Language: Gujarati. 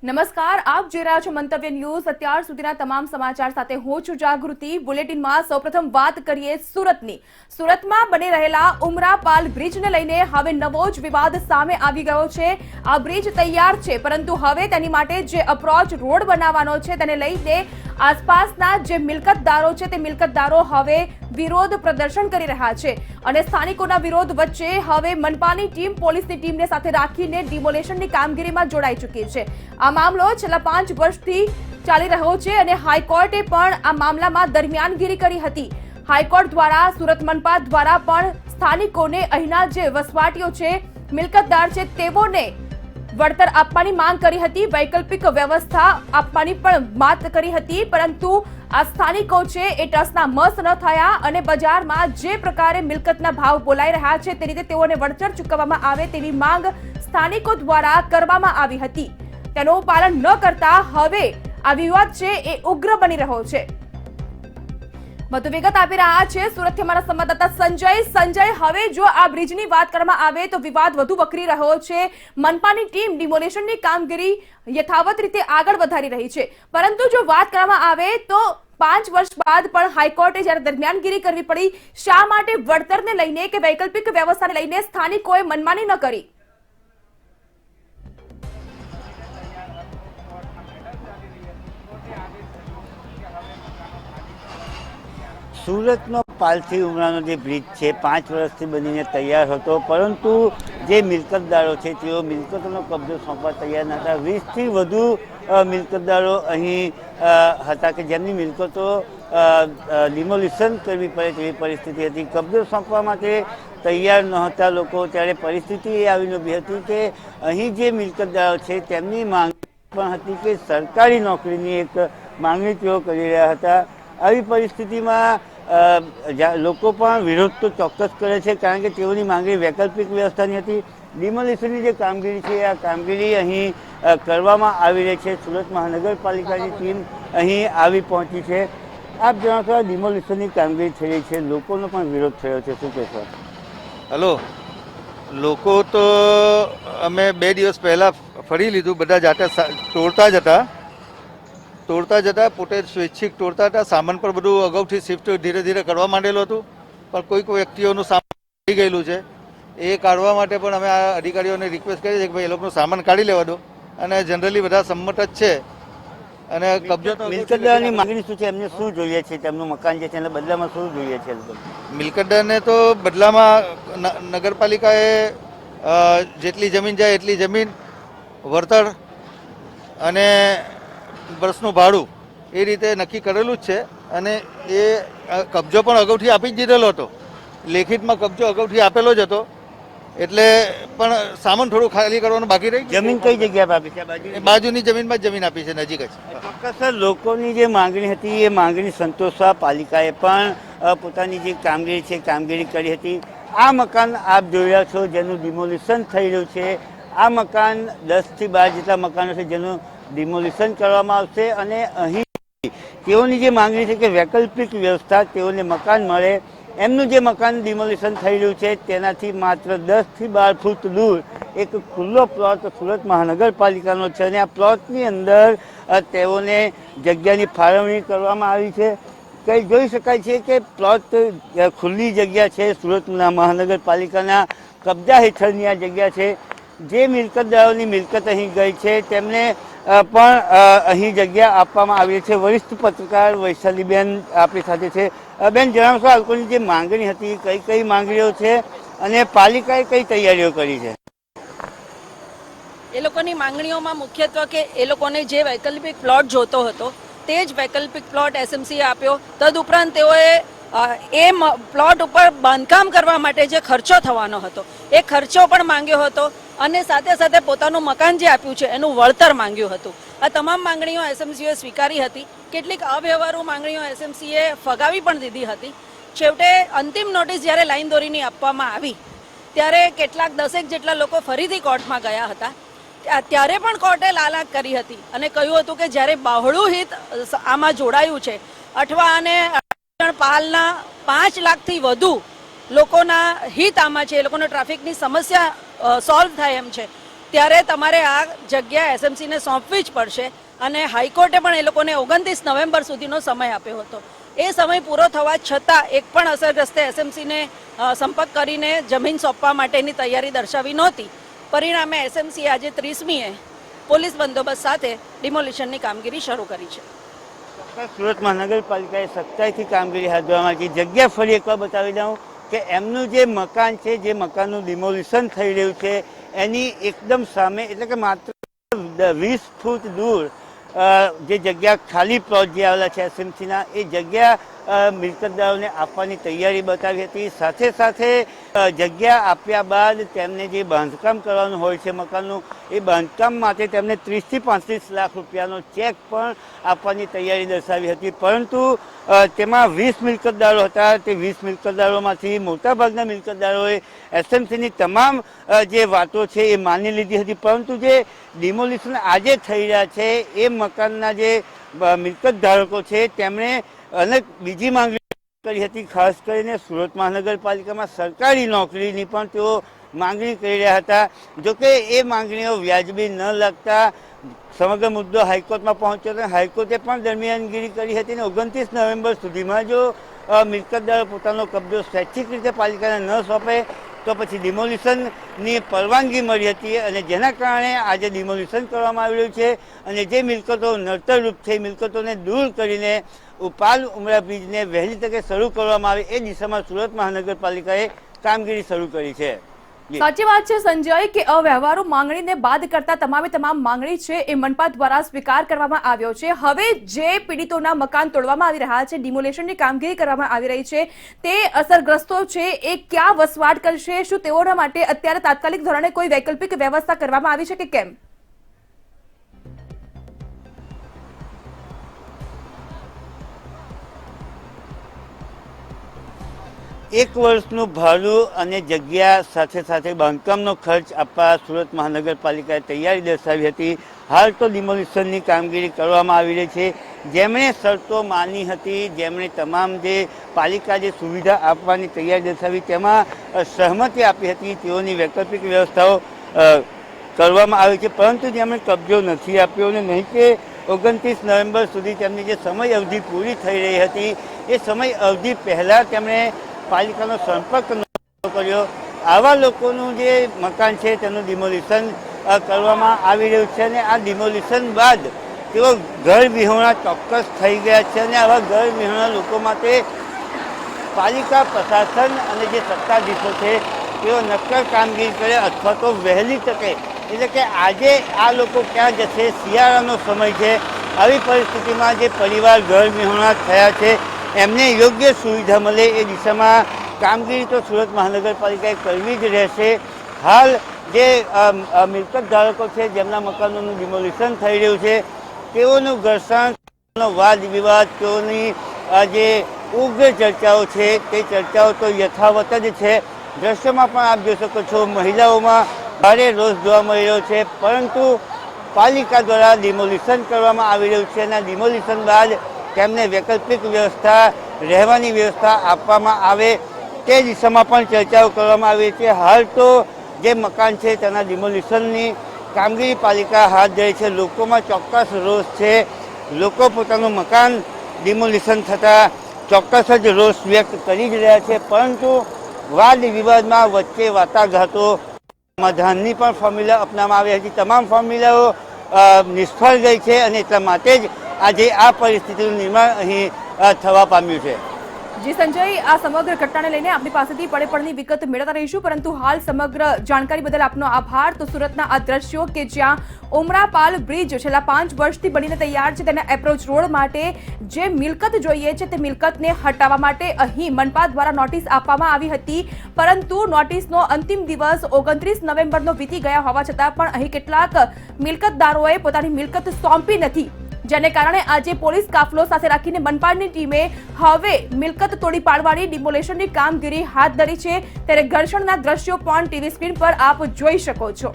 નમસ્કાર, આપ જોઈ રહ્યા છો મંતવ્ય ન્યૂઝ। અત્યાર સુધીના તમામ સમાચાર સાથે હું છું જાગૃતિ। બુલેટિનમાં સૌપ્રથમ વાત કરીએ સુરતની। સુરતમાં બની રહેલા ઉમરાપાલ બ્રિજને લઈને હવે નવો જ વિવાદ સામે આવી ગયો છે। આ બ્રિજ તૈયાર છે, પરંતુ હવે તેની માટે જે અપ્રોચ રોડ બનાવવાનો છે તેને લઈને આસપાસના જે મિલકતદારો છે તે મિલકતદારો હવે વિરોધ પ્રદર્શન કરી રહ્યા છે અને સ્થાનિકોના વિરોધ વચ્ચે હવે મનપાની ટીમ પોલીસની ટીમને સાથે રાખીને ડિમોલેશનની કામગીરીમાં જોડાઈ ચૂકી છે। આ મામલો છેલ્લા 5 વર્ષથી ચાલી રહ્યો છે અને હાઈકોર્ટે પણ આ મામલામાં દરમિયાનગીરી કરી હતી। હાઈકોર્ટ દ્વારા સુરત મનપા દ્વારા પણ સ્થાનિકોને અહીંના જે વસવાટીઓ છે, મિલકતદાર છે, તેઓને વળતર આપવાની માંગ કરી હતી, વૈકલ્પિક વ્યવસ્થા આપવાની પણ વાત કરી હતી, પરંતુ આ સ્થાનિકો છે એ ટસના મસ ન થયા અને બજારમાં જે પ્રકારે મિલકતના ભાવ બોલાઈ રહ્યા છે તે રીતે તેઓને વળતર ચૂકવવામાં આવે તેવી માંગ સ્થાનિકો દ્વારા કરવામાં આવી હતી। તેનું પાલન ન કરતા હવે આ વિવાદ છે એ ઉગ્ર બની રહ્યો છે। વધુ વિગત આપી રહ્યા છે સુરતથી અમારા સંવાદદાતા સંજય। હવે જો આ બ્રિજની વાત કરવામાં આવે તો વિવાદ વધુ વકરી રહ્યો છે। મનપાની ટીમ ડિમોલેશનની કામગીરી યથાવત રીતે આગળ વધારી રહી છે, પરંતુ જો વાત કરવામાં આવે તો 5 વર્ષ બાદ પણ હાઈકોર્ટે જ્યારે દરમિયાનગીરી કરવી પડી, શા માટે વળતરને લઈને કે વૈકલ્પિક વ્યવસ્થાને લઈને સ્થાનિકોએ મનમાની ન કરી? સુરતનો પાલથી ઉમરાનો જે બ્રિજ છે 5 વર્ષથી બનીને તૈયાર હતો, પરંતુ જે મિલકતદારો છે તેઓ મિલકતોનો કબજો સોંપવા તૈયાર ન હતા। 20થી વધુ મિલકતદારો અહીં હતા કે જેમની મિલકતો ડિમોલિશન કરવી પડે તેવી પરિસ્થિતિ હતી। કબજો સોંપવા માટે તૈયાર નહોતા લોકો, ત્યારે પરિસ્થિતિ એ આવીને ઊભી હતી કે અહીં જે મિલકતદારો છે તેમની માંગ પણ હતી કે સરકારી નોકરીની એક માંગણી તેઓ કરી રહ્યા હતા। આવી પરિસ્થિતિમાં લોકો પણ વિરોધ તો ચોક્કસ કરે છે, કારણ કે તેઓની માંગણી વૈકલ્પિક વ્યવસ્થાની હતી। ડિમોલિશનની જે કામગીરી છે આ કામગીરી અહીં કરવામાં આવી રહી છે। સુરત મહાનગરપાલિકાની ટીમ અહીં આવી પહોંચી છે। આપ જણાવશો, આ ડિમોલિશનની કામગીરી થઈ રહી છે, લોકોનો પણ વિરોધ થયો છે, શું કહેશો? હલો, લોકો તો અમે 2 દિવસ પહેલાં ફરી લીધું, બધા જાતે તોડતા જતા પોતે સ્વૈચ્છિક તોડતા હતા। સામાન પર બધું અગાઉથી શિફ્ટ ધીરે ધીરે કરવા માંડેલું હતું, પણ કોઈક વ્યક્તિઓનું સામાન કાઢી ગયેલું છે। એ કાઢવા માટે પણ અમે આ અધિકારીઓને રિક્વેસ્ટ કરી છે કે ભાઈ એ લોકોનું સામાન કાઢી લેવા દો, અને જનરલી બધા સંમત જ છે। અને કબજો તો મિલકતદારની માંગણી શું છે, એમને શું જોઈએ છે? તેમનું મકાન જે છે એના બદલામાં શું જોઈએ છે? મિલકતદારને તો બદલામાં નગરપાલિકાએ જેટલી જમીન જાય એટલી જમીન, વળતર અને વર્ષનું ભાડું એ રીતે નક્કી કરેલું જ છે। અને એ કબજો પણ અગાઉથી આપી જ દીધેલો હતો, લેખિતમાં કબજો અગાઉથી આપેલો જ હતો, એટલે પણ સામાન થોડું ખાલી કરવાનું બાકી રહી ગયું। જમીન કઈ જગ્યાએ આપી છે? બાજુની જમીનમાં જ જમીન આપી છે, નજીક જ। ચોક્કસ લોકોની જે માંગણી હતી એ માંગણી સંતોષવા પાલિકાએ પણ પોતાની જે કામગીરી છે કામગીરી કરી હતી। આ મકાન આપ જોઈ રહ્યા છો જેનું ડિમોલિશન થઈ રહ્યું છે। આ મકાન 10થી 12 જેટલા મકાનો છે જેનું ડિમોલિશન કરવામાં આવશે, અને અહીં તેઓની જે માંગણી છે કે વૈકલ્પિક વ્યવસ્થા તેઓને મકાન મળે। એમનું જે મકાન ડિમોલિશન થઈ રહ્યું છે તેનાથી માત્ર 10થી 12 ફૂટ દૂર એક ખુલ્લો પ્લોટ સુરત મહાનગરપાલિકાનો છે, અને આ પ્લોટની અંદર તેઓને જગ્યાની ફાળવણી કરવામાં આવી છે। કંઈ જોઈ શકાય છે કે પ્લોટ ખુલ્લી જગ્યા છે, સુરત મહાનગરપાલિકાના કબજા હેઠળની આ જગ્યા છે। જે મિલકતદારોની મિલકત અહીં ગઈ છે તેમને પણ અહીં જગ્યા આપવામાં આવી છે। વરિષ્ઠ પત્રકાર વૈશાલીબેન આપણી સાથે છે। બેન, જણાવશો આ લોકોની જે માંગણી હતી કઈ કઈ માંગણીઓ છે અને પાલિકાએ કઈ તૈયારીઓ કરી છે? એ લોકોની માંગણીઓમાં મુખ્યત્વે કે એ લોકોને જે વૈકલ્પિક પ્લોટ જોતો હતો તે જ વૈકલ્પિક પ્લોટ એસએમસીએ આપ્યો। તદુપરાંત તેઓએ એ પ્લોટ ઉપર બાંધકામ કરવા માટે જે ખર્ચો થવાનો હતો એ ખર્ચો પણ માંગ્યો હતો, અને સાથે સાથે પોતાનું મકાન જે આપ્યું છે એનું વળતર માંગ્યું હતું। આ તમામ માંગણીઓ એસએમસીએ સ્વીકારી હતી। કેટલીક અવ્યવહારુ માંગણીઓ એસએમસીએ ફગાવી પણ દીધી હતી। છેવટે અંતિમ નોટિસ જ્યારે લાઈન દોરીની આપવામાં આવી ત્યારે કેટલાક 10 જેટલા લોકો ફરીથી કોર્ટમાં ગયા હતા। ત્યારે પણ કોર્ટે લાલાક કરી હતી અને કહ્યું હતું કે જ્યારે બહોળું હિત આમાં જોડાયું છે, અઠવા અને પાલના 5 લાખથી વધુ લોકોના હિત આમાં છે, એ લોકોનો ટ્રાફિકની સમસ્યા સોલ્વ થાય એમ છે, ત્યારે તમારે આ જગ્યા એસએમસીને સોંપવી જ પડશે અને હાઈકોર્ટે પણ એ લોકોને 29 નવેમ્બર સુધીનો સમય આપ્યો હતો. એ સમય પૂરો થવા છતાં એક પણ અસરગ્રસ્તે એસએમસીને સંપર્ક કરીને જમીન સોંપવા માટેની તૈયારી દર્શાવી નહોતી. પરિણામે એસએમસીએ આજે 30મીએ પોલીસ બંદોબસ્ત સાથે ડિમોલિશનની કામગીરી શરૂ કરી છે. સુરત મહાનગરપાલિકાએ સખ્તાઈથી કામગીરી હાથ ધરવામાં આવી છે. જગ્યા ફરી એકવાર બતાવી દઉં કે એમનું જે મકાન છે, જે મકાનનું ડિમોલિશન થઈ રહ્યું છે એની એકદમ સામે, એટલે કે માત્ર 20 ફૂટ દૂર જે જગ્યા ખાલી પ્લોટ જે આવેલા છે એસએમસીના, એ જગ્યા મિલકતદારોને આપવાની તૈયારી બતાવી હતી. સાથે સાથે જગ્યા આપ્યા બાદ તેમને જે બાંધકામ કરવાનું હોય છે મકાનનું, એ બાંધકામ માટે તેમને 30 થી 35 લાખ રૂપિયાનો ચેક પણ આપવાની તૈયારી દર્શાવી હતી. પરંતુ તેમાં 20 મિલકતદારો હતા. તે 20 મિલકતદારોમાંથી મોટાભાગના મિલકતદારોએ એસએમસીની તમામ જે વાતો છે એ માની લીધી હતી. પરંતુ જે ડિમોલિશન આજે થઈ રહ્યા છે એ મકાનના જે મિલકત ધારકો છે તેમણે અનેક બીજી માંગણી કરી હતી. ખાસ કરીને સુરત મહાનગરપાલિકામાં સરકારી નોકરીની પણ તેઓ માંગણી કરી રહ્યા હતા. જોકે એ માંગણીઓ વ્યાજબી ન લાગતા સમગ્ર મુદ્દો હાઈકોર્ટમાં પહોંચ્યો હતો. હાઈકોર્ટે પણ દરમિયાનગીરી કરી હતી અને 29 નવેમ્બર સુધીમાં જો મિલકતદારો પોતાનો કબજો સ્વૈચ્છિક રીતે પાલિકાને ન સોંપે તો પછી ડિમોલિશનની પરવાનગી મળી હતી અને જેના કારણે આજે ડિમોલિશન કરવામાં આવી રહ્યું છે. અને જે મિલકતો નડતરરૂપ છે, મિલકતોને દૂર કરીને પાલ ઉમરા બ્રિજને વહેલી તકે શરૂ કરવામાં આવે એ દિશામાં સુરત મહાનગરપાલિકાએ કામગીરી શરૂ કરી છે. સાચી વાત છે સંજય કે અવ્યવહારુ માંગણીને બાદ કરતા તમામ માંગણી છે એ મનપા દ્વારા સ્વીકાર કરવામાં આવ્યો છે. હવે જે પીડિતોના મકાન તોડવામાં આવી રહ્યા છે, ડિમોલેશનની કામગીરી કરવામાં આવી રહી છે, તે અસરગ્રસ્તો છે એ ક્યાં વસવાટ કરશે? શું તેઓના માટે અત્યારે તાત્કાલિક ધોરણે કોઈ વૈકલ્પિક વ્યવસ્થા કરવામાં આવી છે કે કેમ? એક વર્ષનું ભાડું અને જગ્યા સાથે સાથે બાંધકામનો ખર્ચ આપવા સુરત મહાનગરપાલિકાએ તૈયારી દર્શાવી હતી. હાલ તો ડિમોલિશનની કામગીરી કરવામાં આવી રહી છે. જેમણે શરતો માની હતી, જેમણે તમામ જે પાલિકા જે સુવિધા આપવાની તૈયારી દર્શાવી તેમાં સહમતિ આપી હતી, તેઓની વૈકલ્પિક વ્યવસ્થાઓ કરવામાં આવી છે. પરંતુ જેમણે કબજો નથી આપ્યો અને નહીં કે 29 નવેમ્બર સુધી તેમની જે સમય અવધિ પૂરી થઈ રહી હતી, એ સમય અવધિ પહેલાં તેમણે પાલિકાનો સંપર્ક કર્યો. આવા લોકોનું જે મકાન છે તેનું ડિમોલિશન કરવામાં આવી રહ્યું છે અને આ ડિમોલિશન બાદ તેઓ ઘર વિહોણા ચોક્કસ થઈ ગયા છે. અને આવા ઘર વિહોણા લોકો માટે પાલિકા પ્રશાસન અને જે સત્તાધીશો છે તેઓ નક્કર કામગીરી કરે અથવા તો વહેલી તકે, એટલે કે આજે આ લોકો ક્યાં જશે? શિયાળાનો સમય છે. આવી પરિસ્થિતિમાં જે પરિવાર ઘર વિહોણા થયા છે એમને યોગ્ય સુવિધા મળે એ દિશામાં કામગીરી તો સુરત મહાનગરપાલિકાએ કરવી જ રહેશે. હાલ જે મિલકત ધારકો છે જેમના મકાનોનું ડિમોલિશન થઈ રહ્યું છે તેઓનું ઘર્ષણ, વાદ વિવાદ, તેઓની જે ઉગ્ર ચર્ચાઓ છે તે ચર્ચાઓ તો યથાવત જ છે. દ્રશ્યોમાં પણ આપ જોઈ શકો છો, મહિલાઓમાં ભારે રોષ જોવા મળી રહ્યો છે. પરંતુ પાલિકા દ્વારા ડિમોલિશન કરવામાં આવી રહ્યું છે અને ડિમોલિશન બાદ તેમને વૈકલ્પિક વ્યવસ્થા, રહેવાની વ્યવસ્થા આપવામાં આવે તે દિશામાં પણ ચર્ચાઓ કરવામાં આવી છે. હાલ તો જે મકાન છે તેના ડિમોલિશનની કામગીરી પાલિકા હાથ ધરી છે. લોકોમાં ચોક્કસ રોષ છે. લોકો પોતાનું મકાન ડિમોલિશન થતાં ચોક્કસ જ રોષ વ્યક્ત કરી જ રહ્યા છે. પરંતુ વાદ વિવાદમાં વચ્ચે વાટાઘાટો, સમાધાનની પણ ફોર્મ્યુલા અપનાવવામાં આવી હતી. તમામ ફોર્મ્યુલાઓ નિષ્ફળ ગઈ છે અને એટલા માટે જ આજે આ પરિસ્થિતિનું નિર્માણ અહીં થવા પામ્યું છે. જી સંજય, આ સમગ્ર ઘટનાને લઈને આપણી પાસેથી પડે વિગત મેળવતા રહીશું, પરંતુ હાલ સમગ્ર જાણકારી બદલ આપનો આભાર. તો સુરતના આ દ્રશ્યો કે જ્યાં ઉમરાપાલ બ્રિજ છેલ્લા 5 વર્ષથી બનીને તૈયાર છે, તેના એપ્રોચ રોડ માટે જે મિલકત જોઈએ છે તે મિલકતને હટાવવા માટે અહીં મનપા દ્વારા નોટિસ આપવામાં આવી હતી. પરંતુ નોટિસનો અંતિમ દિવસ 29 નવેમ્બરનો વીતી ગયા હોવા છતાં પણ અહીં કેટલાક મિલકતદારોએ પોતાની મિલકત સોંપી નથી, જેને કારણે આજે પોલીસ કાફલો સાથે રાખીને મનપાની ટીમે હવે મિલકત તોડી પાડવાની ડિમોલેશનની કામગીરી હાથ ધરી છે. ત્યારે ઘર્ષણના દ્રશ્યો પણ ટીવી સ્ક્રીન પર આપ જોઈ શકો છો.